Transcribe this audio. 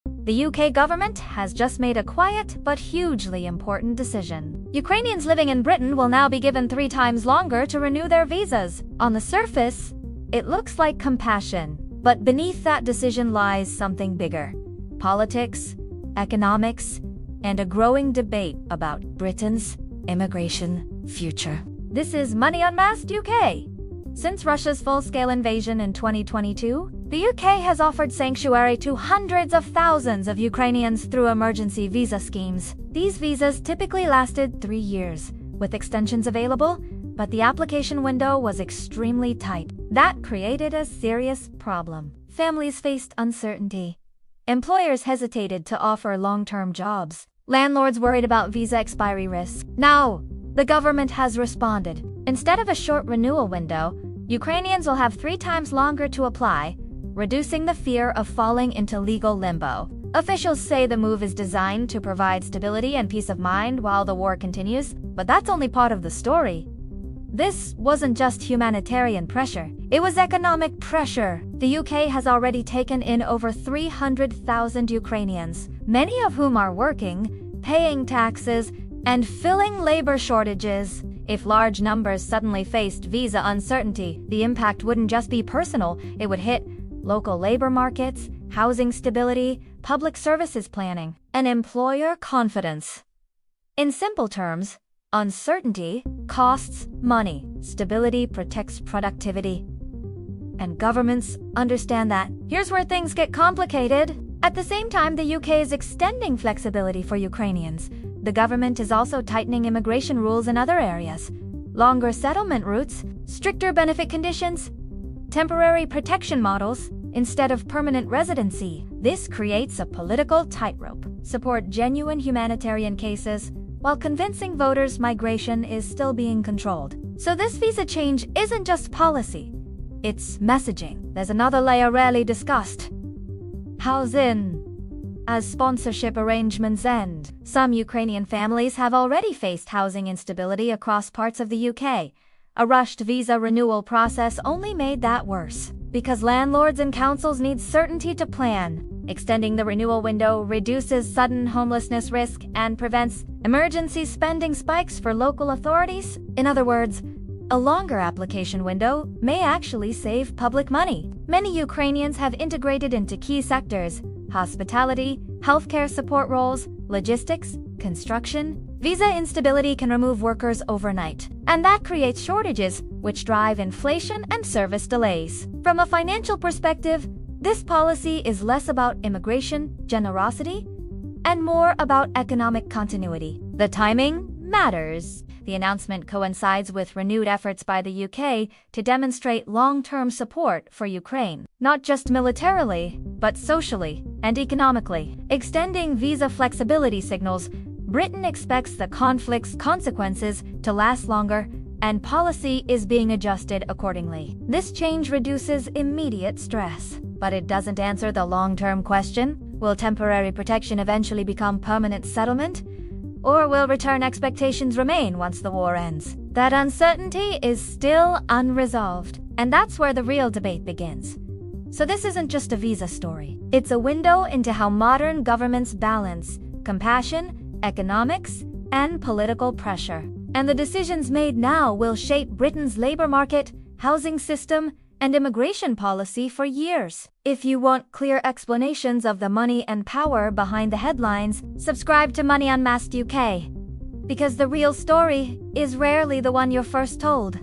The UK government has just made a quiet but hugely important decision. Ukrainians living in Britain will now be given 3 times longer to renew their visas. On the surface, it looks like compassion, but beneath that decision lies something bigger: politics, economics, and a growing debate about Britain's immigration future. This is Money Unmasked UK. Since Russia's full-scale invasion in 2022, the UK has offered sanctuary to hundreds of thousands of Ukrainians through emergency visa schemes. These visas typically lasted 3 years, with extensions available, but the application window was extremely tight. That created a serious problem. Families faced uncertainty. Employers hesitated to offer long-term jobs. Landlords worried about visa expiry risk. Now, the government has responded. Instead of a short renewal window, Ukrainians will have 3 times longer to apply, reducing the fear of falling into legal limbo. Officials say the move is designed to provide stability and peace of mind while the war continues, but that's only part of the story. This wasn't just humanitarian pressure, it was economic pressure. The UK has already taken in over 300,000 Ukrainians, many of whom are working, paying taxes, and filling labor shortages. If large numbers suddenly faced visa uncertainty, the impact wouldn't just be personal, it would hit local labor markets, housing stability, public services planning, and employer confidence. In simple terms, uncertainty costs money. Stability protects productivity. And governments understand that. Here's where things get complicated. At the same time the UK is extending flexibility for Ukrainians, the government is also tightening immigration rules in other areas. Longer settlement routes, stricter benefit conditions, temporary protection models instead of permanent residency. This creates a political tightrope. Support genuine humanitarian cases, while convincing voters migration is still being controlled. So this visa change isn't just policy, it's messaging. There's another layer rarely discussed. Housing. As sponsorship arrangements end, some Ukrainian families have already faced housing instability across parts of the UK. A rushed visa renewal process only made that worse, because landlords and councils need certainty to plan. Extending the renewal window reduces sudden homelessness risk and prevents emergency spending spikes for local authorities. In other words, a longer application window may actually save public money. Many Ukrainians have integrated into key sectors: hospitality, healthcare support roles, logistics, construction. Visa instability can remove workers overnight, and that creates shortages, which drive inflation and service delays. From a financial perspective, this policy is less about immigration generosity and more about economic continuity. The timing matters. The announcement coincides with renewed efforts by the UK to demonstrate long-term support for Ukraine, not just militarily, but socially and economically. Extending visa flexibility signals Britain expects the conflict's consequences to last longer, and policy is being adjusted accordingly. This change reduces immediate stress, but it doesn't answer the long-term question: will temporary protection eventually become permanent settlement? Or will return expectations remain once the war ends? That uncertainty is still unresolved, and that's where the real debate begins. So this isn't just a visa story. It's a window into how modern governments balance compassion, economics, and political pressure. And the decisions made now will shape Britain's labor market, housing system, and immigration policy for years. If you want clear explanations of the money and power behind the headlines, subscribe to Money Unmasked UK. Because the real story is rarely the one you're first told.